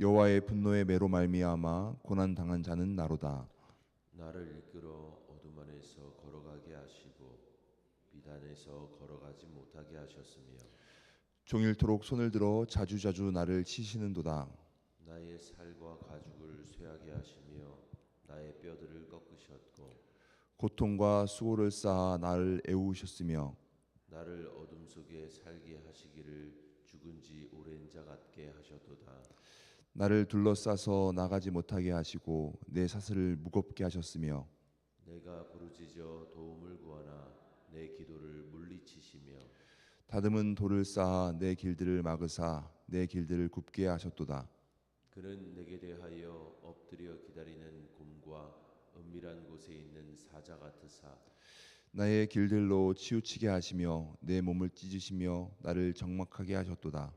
여호와의 분노의 매로 말미암아 고난 당한 자는 나로다. 나를 이끌어 어둠 안에서 걸어가게 하시고 비단에서 걸어가지 못하게 하셨으며 종일토록 손을 들어 자주자주 나를 치시는도다. 나의 살과 가죽을 쇠하게 하시며 나의 뼈들을 꺾으셨고 고통과 수고를 쌓아 나를 애우셨으며 나를 어둠 속에 살게 하시기를 죽은 지 오랜 자 같게 하셨도다. 나를 둘러싸서 나가지 못하게 하시고 내 사슬을 무겁게 하셨으며 내가 부르짖어 도움을 구하나 내 기도를 물리치시며 다듬은 돌을 쌓아 내 길들을 막으사 내 길들을 굽게 하셨도다. 그는 내게 대하여 엎드려 기다리는 곰과 은밀한 곳에 있는 사자 같으사 나의 길들로 치우치게 하시며 내 몸을 찢으시며 나를 적막하게 하셨도다.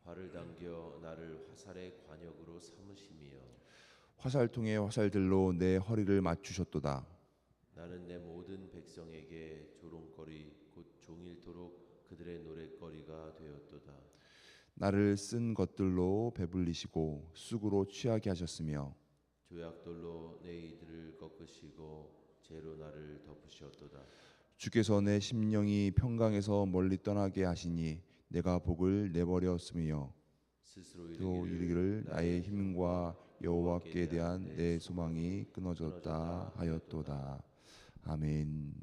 활을 당겨 나를 화살의 관역으로 삼으시며 화살통의 화살들로 내 허리를 맞추셨도다. 나는 내 모든 백성에게 조롱거리 곧 종일토록 그들의 노랫거리가 되었도다. 나를 쓴 것들로 배불리시고 쑥으로 취하게 하셨으며 조약돌로 내 이들을 꺾으시고 재로 나를 덮으셨도다. 주께서 내 심령이 평강에서 멀리 떠나게 하시니 내가 복을 내버렸으며 스스로 또 이르기를 이르기를 나의 힘과 여호와께 대한 내 소망이 끊어졌다 하였도다. 아멘.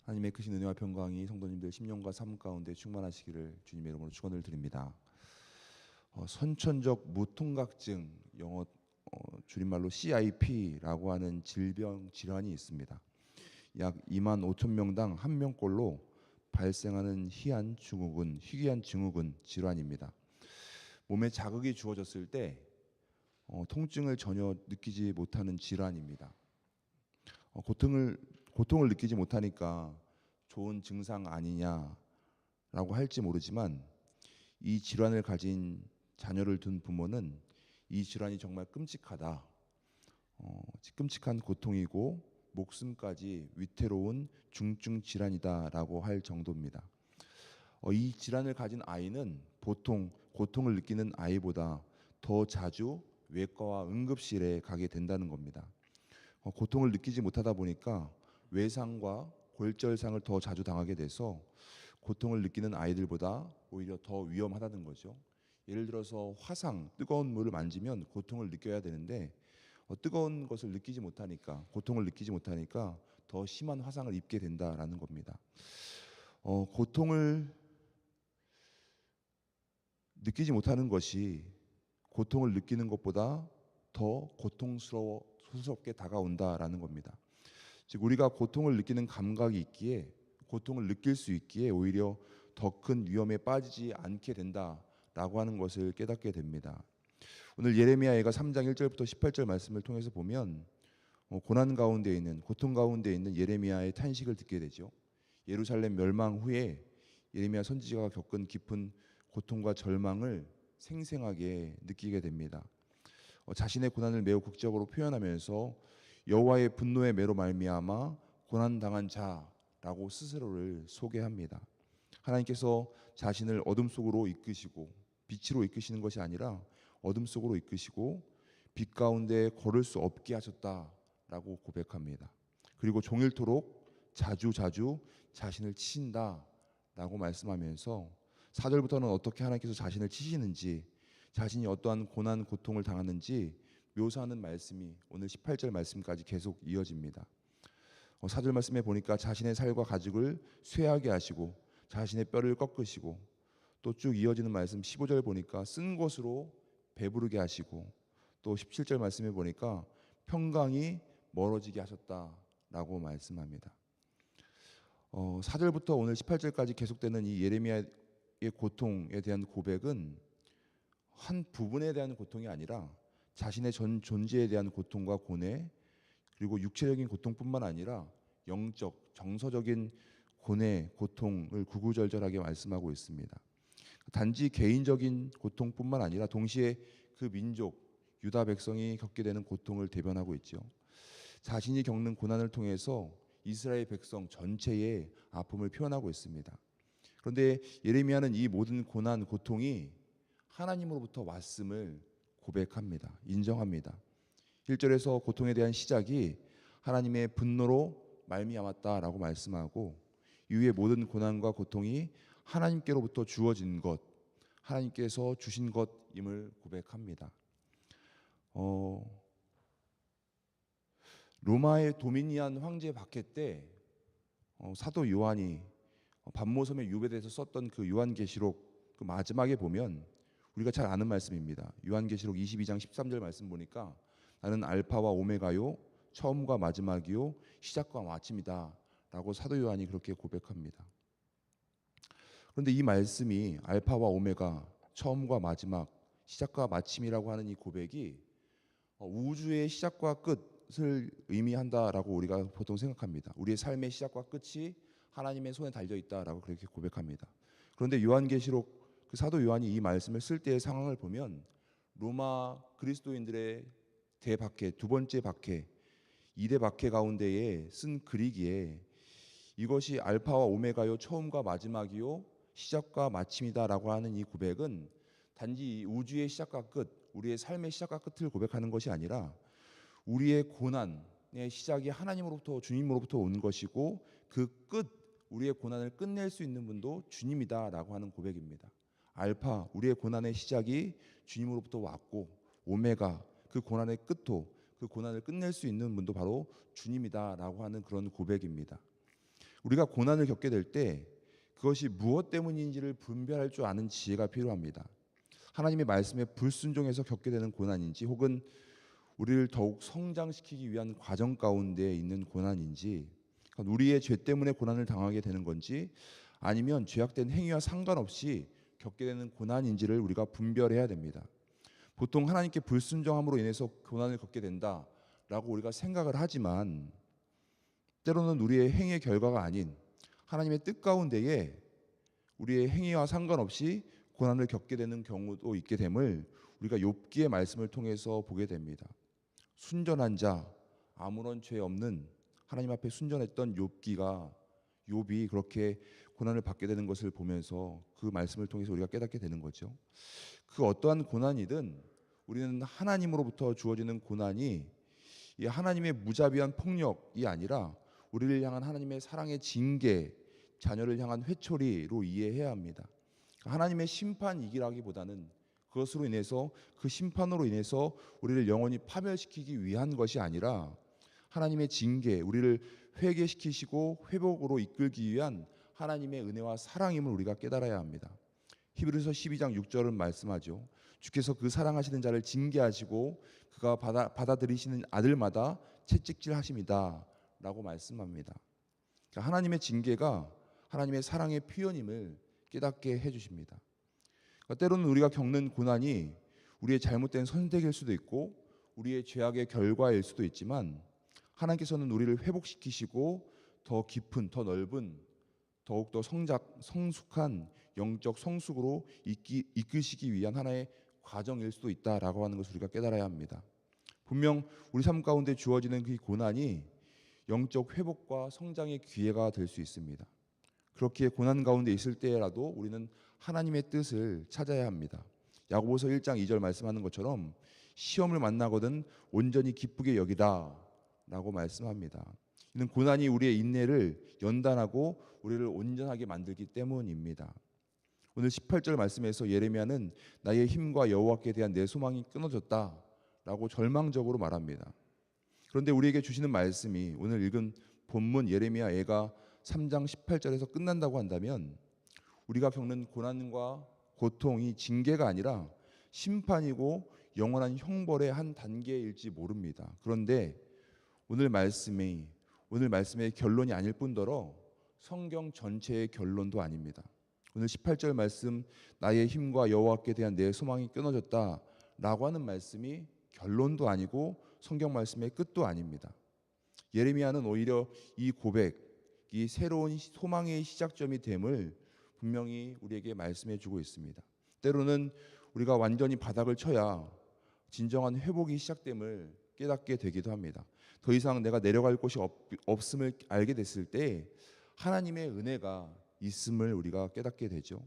하나님의 크신 은혜와 평강이 성도님들 심령과 삶 가운데 충만하시기를 주님의 이름으로 축원을 드립니다. 선천적 무통각증, 영어 줄임말로 CIP라고 하는 질병 질환이 있습니다. 약 2만 5천 명당 한 명꼴로 발생하는 희귀한 증후군 질환입니다. 몸에 자극이 주어졌을 때 통증을 전혀 느끼지 못하는 질환입니다. 고통을 느끼지 못하니까 좋은 증상 아니냐라고 할지 모르지만 이 질환을 가진 자녀를 둔 부모는 이 질환이 정말 끔찍하다. 끔찍한 고통이고 목숨까지 위태로운 중증 질환이다라고 할 정도입니다. 이 질환을 가진 아이는 보통 고통을 느끼는 아이보다 더 자주 외과와 응급실에 가게 된다는 겁니다. 고통을 느끼지 못하다 보니까 외상과 골절상을 더 자주 당하게 돼서 고통을 느끼는 아이들보다 오히려 더 위험하다는 거죠. 예를 들어서 화상, 뜨거운 물을 만지면 고통을 느껴야 되는데 뜨거운 것을 느끼지 못하니까, 고통을 느끼지 못하니까 더 심한 화상을 입게 된다라는 겁니다. 고통을 느끼지 못하는 것이 고통을 느끼는 것보다 더 고통스럽게 다가온다라는 겁니다. 즉 우리가 고통을 느끼는 감각이 있기에, 고통을 느낄 수 있기에 오히려 더 큰 위험에 빠지지 않게 된다라고 하는 것을 깨닫게 됩니다. 오늘 예레미야가 3장 1절부터 18절 말씀을 통해서 보면 고난 가운데 있는, 고통 가운데 있는 예레미야의 탄식을 듣게 되죠. 예루살렘 멸망 후에 예레미야 선지자가 겪은 깊은 고통과 절망을 생생하게 느끼게 됩니다. 자신의 고난을 매우 극적으로 표현하면서 여호와의 분노의 매로 말미암아 고난 당한 자라고 스스로를 소개합니다. 하나님께서 자신을 어둠 속으로 이끄시고 빛으로 이끄시는 것이 아니라 어둠 속으로 이끄시고 빛 가운데 걸을 수 없게 하셨다라고 고백합니다. 그리고 종일토록 자주 자신을 치신다라고 말씀하면서 4절부터는 어떻게 하나님께서 자신을 치시는지, 자신이 어떠한 고난 고통을 당하는지 묘사하는 말씀이 오늘 18절 말씀까지 계속 이어집니다. 4절 말씀에 보니까 자신의 살과 가죽을 쇠하게 하시고 자신의 뼈를 꺾으시고, 또 쭉 이어지는 말씀 15절 보니까 쓴 것으로 배부르게 하시고, 또 17절 말씀에 보니까 평강이 멀어지게 하셨다라고 말씀합니다. 4절부터 오늘 18절까지 계속되는 이 예레미야의 고통에 대한 고백은 한 부분에 대한 고통이 아니라 자신의 전 존재에 대한 고통과 고뇌, 그리고 육체적인 고통뿐만 아니라 영적, 정서적인 고뇌, 고통을 구구절절하게 말씀하고 있습니다. 단지 개인적인 고통뿐만 아니라 동시에 그 민족, 유다 백성이 겪게 되는 고통을 대변하고 있죠. 자신이 겪는 고난을 통해서 이스라엘 백성 전체의 아픔을 표현하고 있습니다. 그런데 예레미야는 이 모든 고난, 고통이 하나님으로부터 왔음을 고백합니다. 인정합니다. 1절에서 고통에 대한 시작이 하나님의 분노로 말미암았다라고 말씀하고, 이후에 모든 고난과 고통이 하나님께로부터 주어진 것, 하나님께서 주신 것임을 고백합니다. 로마의 도미니안 황제 박해 때 사도 요한이 반모섬의 유배돼서 썼던 그 요한계시록 그 마지막에 보면 우리가 잘 아는 말씀입니다. 요한계시록 22장 13절 말씀 보니까 나는 알파와 오메가요, 처음과 마지막이요, 시작과 마침이다 라고 사도 요한이 그렇게 고백합니다. 그런데 이 말씀이 알파와 오메가, 처음과 마지막, 시작과 마침이라고 하는 이 고백이 우주의 시작과 끝을 의미한다라고 우리가 보통 생각합니다. 우리의 삶의 시작과 끝이 하나님의 손에 달려 있다라고 그렇게 고백합니다. 그런데 요한계시록 그 사도 요한이 이 말씀을 쓸 때의 상황을 보면 로마 그리스도인들의 대박해, 두 번째 박해, 2대 박해 가운데에 쓴 글이기에 이것이 알파와 오메가요, 처음과 마지막이요, 시작과 마침이다라고 하는 이 고백은 단지 우주의 시작과 끝, 우리의 삶의 시작과 끝을 고백하는 것이 아니라 우리의 고난의 시작이 하나님으로부터, 주님으로부터 온 것이고 그 끝, 우리의 고난을 끝낼 수 있는 분도 주님이다라고 하는 고백입니다. 알파, 우리의 고난의 시작이 주님으로부터 왔고, 오메가, 그 고난의 끝도, 그 고난을 끝낼 수 있는 분도 바로 주님이다라고 하는 그런 고백입니다. 우리가 고난을 겪게 될 때 그것이 무엇 때문인지를 분별할 줄 아는 지혜가 필요합니다. 하나님의 말씀에 불순종해서 겪게 되는 고난인지, 혹은 우리를 더욱 성장시키기 위한 과정 가운데 있는 고난인지, 우리의 죄 때문에 고난을 당하게 되는 건지, 아니면 죄악된 행위와 상관없이 겪게 되는 고난인지를 우리가 분별해야 됩니다. 보통 하나님께 불순종함으로 인해서 고난을 겪게 된다라고 우리가 생각을 하지만, 때로는 우리의 행위의 결과가 아닌 하나님의 뜻 가운데에 우리의 행위와 상관없이 고난을 겪게 되는 경우도 있게 됨을 우리가 욥기의 말씀을 통해서 보게 됩니다. 순전한 자, 아무런 죄 없는 하나님 앞에 순전했던 욥이 그렇게 고난을 받게 되는 것을 보면서 그 말씀을 통해서 우리가 깨닫게 되는 거죠. 그 어떠한 고난이든 우리는 하나님으로부터 주어지는 고난이 이 하나님의 무자비한 폭력이 아니라 우리를 향한 하나님의 사랑의 징계, 자녀를 향한 회초리로 이해해야 합니다. 하나님의 심판이기라기보다는 그것으로 인해서, 그 심판으로 인해서 우리를 영원히 파멸시키기 위한 것이 아니라 하나님의 징계, 우리를 회개시키시고 회복으로 이끌기 위한 하나님의 은혜와 사랑임을 우리가 깨달아야 합니다. 히브리서 12장 6절은 말씀하죠. 주께서 그 사랑하시는 자를 징계하시고 그가 받아들이시는 아들마다 채찍질하심이다 라고 말씀합니다. 그러니까 하나님의 징계가 하나님의 사랑의 표현임을 깨닫게 해주십니다. 그러니까 때로는 우리가 겪는 고난이 우리의 잘못된 선택일 수도 있고 우리의 죄악의 결과일 수도 있지만, 하나님께서는 우리를 회복시키시고 더 깊은, 더 넓은, 더욱더 성숙한 영적 성숙으로 이끄시기 위한 하나의 과정일 수도 있다라고 하는 것을 우리가 깨달아야 합니다. 분명 우리 삶 가운데 주어지는 그 고난이 영적 회복과 성장의 기회가 될 수 있습니다. 그렇게 고난 가운데 있을 때라도 우리는 하나님의 뜻을 찾아야 합니다. 야고보서 1장 2절 말씀하는 것처럼 시험을 만나거든 온전히 기쁘게 여기라 라고 말씀합니다. 이는 고난이 우리의 인내를 연단하고 우리를 온전하게 만들기 때문입니다. 오늘 18절 말씀에서 예레미야는 나의 힘과 여호와께 대한 내 소망이 끊어졌다 라고 절망적으로 말합니다. 그런데 우리에게 주시는 말씀이 오늘 읽은 본문 예레미야 애가 3장 18절에서 끝난다고 한다면, 우리가 겪는 고난과 고통이 징계가 아니라 심판이고 영원한 형벌의 한 단계일지 모릅니다. 그런데 오늘 말씀의 결론이 아닐 뿐더러 성경 전체의 결론도 아닙니다. 오늘 18절 말씀, 나의 힘과 여호와께 대한 내 소망이 끊어졌다 라고 하는 말씀이 결론도 아니고 성경 말씀의 끝도 아닙니다. 예레미야는 오히려 이 고백이 새로운 소망의 시작점이 됨을 분명히 우리에게 말씀해 주고 있습니다. 때로는 우리가 완전히 바닥을 쳐야 진정한 회복이 시작됨을 깨닫게 되기도 합니다. 더 이상 내가 내려갈 곳이 없음을 알게 됐을 때 하나님의 은혜가 있음을 우리가 깨닫게 되죠.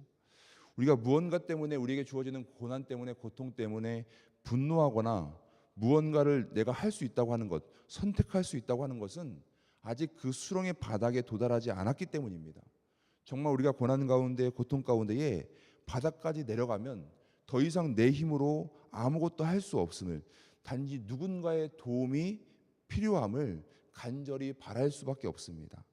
우리가 무언가 때문에 우리에게 주어지는 고난 때문에 고통 때문에 분노하거나 무언가를 내가 할 수 있다고 하는 것, 선택할 수 있다고 하는 것은 아직 그 수렁의 바닥에 도달하지 않았기 때문입니다. 정말 우리가 고난 가운데 고통 가운데에 바닥까지 내려가면 더 이상 내 힘으로 아무것도 할 수 없음을, 단지 누군가의 도움이 필요함을 간절히 바랄 수밖에 없습니다.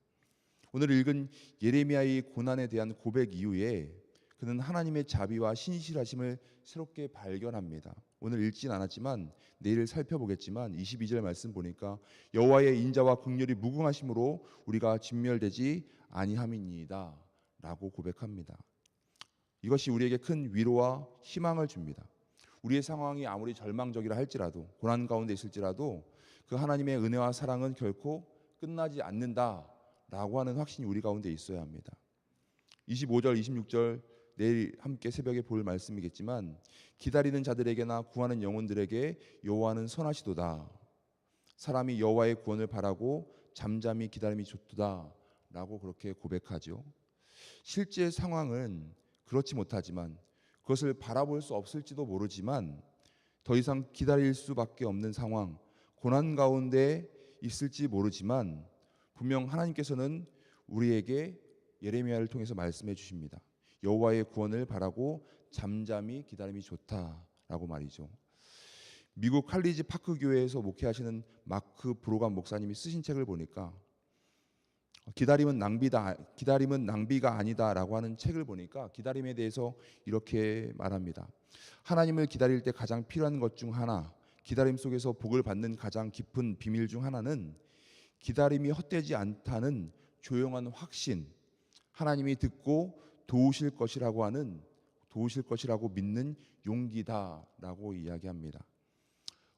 오늘 읽은 예레미야의 고난에 대한 고백 이후에 그는 하나님의 자비와 신실하심을 새롭게 발견합니다. 오늘 읽진 않았지만 내일 살펴보겠지만 22절 말씀 보니까 여호와의 인자와 긍휼이 무궁하심으로 우리가 진멸되지 아니함이니이다 라고 고백합니다. 이것이 우리에게 큰 위로와 희망을 줍니다. 우리의 상황이 아무리 절망적이라 할지라도, 고난 가운데 있을지라도 그 하나님의 은혜와 사랑은 결코 끝나지 않는다라고 하는 확신이 우리 가운데 있어야 합니다. 25절 26절 내일 함께 새벽에 볼 말씀이겠지만 기다리는 자들에게나 구하는 영혼들에게 여호와는 선하시도다. 사람이 여호와의 구원을 바라고 잠잠히 기다림이 좋도다 라고 그렇게 고백하죠. 실제 상황은 그렇지 못하지만, 그것을 바라볼 수 없을지도 모르지만, 더 이상 기다릴 수밖에 없는 상황, 고난 가운데 있을지 모르지만 분명 하나님께서는 우리에게 예레미야를 통해서 말씀해 주십니다. 여호와의 구원을 바라고 잠잠히 기다림이 좋다라고 말이죠. 미국 칼리지 파크 교회에서 목회하시는 마크 브로감 목사님이 쓰신 책을 보니까 기다림은 낭비가 아니다라고 하는 책을 보니까 기다림에 대해서 이렇게 말합니다. 하나님을 기다릴 때 가장 필요한 것 중 하나, 기다림 속에서 복을 받는 가장 깊은 비밀 중 하나는 기다림이 헛되지 않다는 조용한 확신, 하나님이 듣고 도우실 것이라고 믿는 용기다라고 이야기합니다.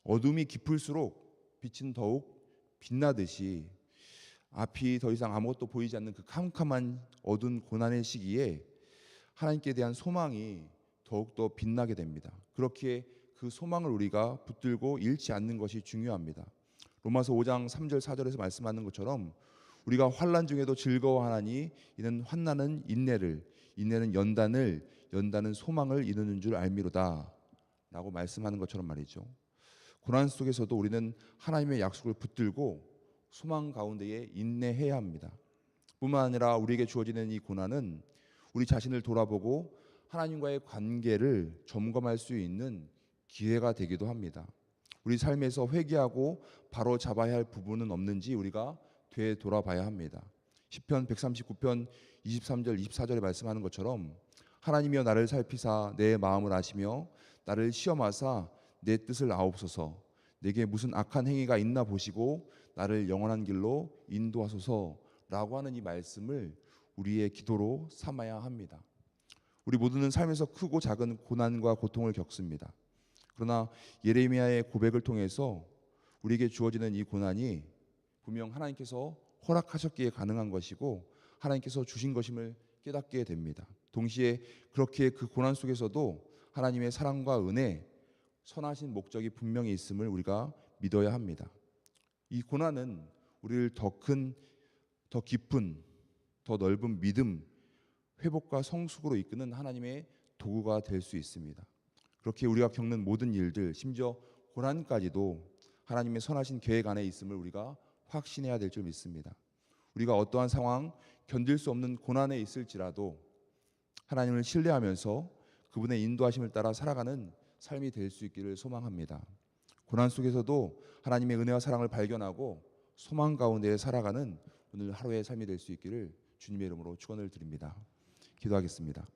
어둠이 깊을수록 빛은 더욱 빛나듯이 앞이 더 이상 아무것도 보이지 않는 그 캄캄한 어두운 고난의 시기에 하나님께 대한 소망이 더욱더 빛나게 됩니다. 그렇게 그 소망을 우리가 붙들고 잃지 않는 것이 중요합니다. 로마서 5장 3절 4절에서 말씀하는 것처럼 우리가 환난 중에도 즐거워하나니 이는 환난은 인내를, 인내는 연단을, 연단은 소망을 이루는 줄 알미로다 라고 말씀하는 것처럼 말이죠. 고난 속에서도 우리는 하나님의 약속을 붙들고 소망 가운데에 인내해야 합니다. 뿐만 아니라 우리에게 주어지는 이 고난은 우리 자신을 돌아보고 하나님과의 관계를 점검할 수 있는 기회가 되기도 합니다. 우리 삶에서 회개하고 바로 잡아야 할 부분은 없는지 우리가 되돌아봐야 합니다. 시편 139편 23절 24절에 말씀하는 것처럼 하나님이여 나를 살피사 내 마음을 아시며 나를 시험하사 내 뜻을 아옵소서. 내게 무슨 악한 행위가 있나 보시고 나를 영원한 길로 인도하소서라고 하는 이 말씀을 우리의 기도로 삼아야 합니다. 우리 모두는 삶에서 크고 작은 고난과 고통을 겪습니다. 그러나 예레미야의 고백을 통해서 우리에게 주어지는 이 고난이 분명 하나님께서 허락하셨기에 가능한 것이고 하나님께서 주신 것임을 깨닫게 됩니다. 동시에 그렇게 그 고난 속에서도 하나님의 사랑과 은혜, 선하신 목적이 분명히 있음을 우리가 믿어야 합니다. 이 고난은 우리를 더 큰, 더 깊은, 더 넓은 믿음, 회복과 성숙으로 이끄는 하나님의 도구가 될 수 있습니다. 그렇게 우리가 겪는 모든 일들, 심지어 고난까지도 하나님의 선하신 계획 안에 있음을 우리가 확신해야 될 줄 믿습니다. 우리가 어떠한 상황, 견딜 수 없는 고난에 있을지라도 하나님을 신뢰하면서 그분의 인도하심을 따라 살아가는 삶이 될 수 있기를 소망합니다. 고난 속에서도 하나님의 은혜와 사랑을 발견하고 소망 가운데 살아가는 오늘 하루의 삶이 될 수 있기를 주님의 이름으로 축원을 드립니다. 기도하겠습니다.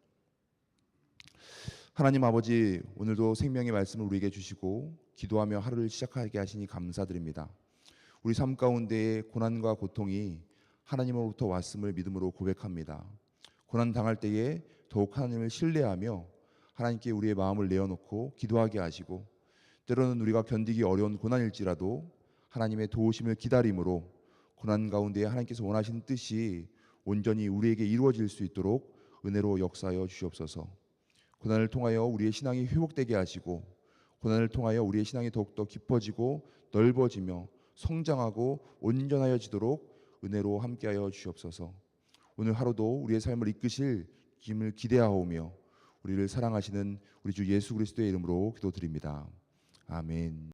하나님 아버지, 오늘도 생명의 말씀을 우리에게 주시고 기도하며 하루를 시작하게 하시니 감사드립니다. 우리 삶 가운데의 고난과 고통이 하나님으로부터 왔음을 믿음으로 고백합니다. 고난 당할 때에 더욱 하나님을 신뢰하며 하나님께 우리의 마음을 내어놓고 기도하게 하시고, 때로는 우리가 견디기 어려운 고난일지라도 하나님의 도우심을 기다림으로 고난 가운데 하나님께서 원하시는 뜻이 온전히 우리에게 이루어질 수 있도록 은혜로 역사하여 주시옵소서. 고난을 통하여 우리의 신앙이 회복되게 하시고, 고난을 통하여 우리의 신앙이 더욱더 깊어지고 넓어지며 성장하고 온전하여지도록 은혜로 함께하여 주시옵소서. 오늘 하루도 우리의 삶을 이끄실 힘을 기대하오며 우리를 사랑하시는 우리 주 예수 그리스도의 이름으로 기도드립니다. 아멘.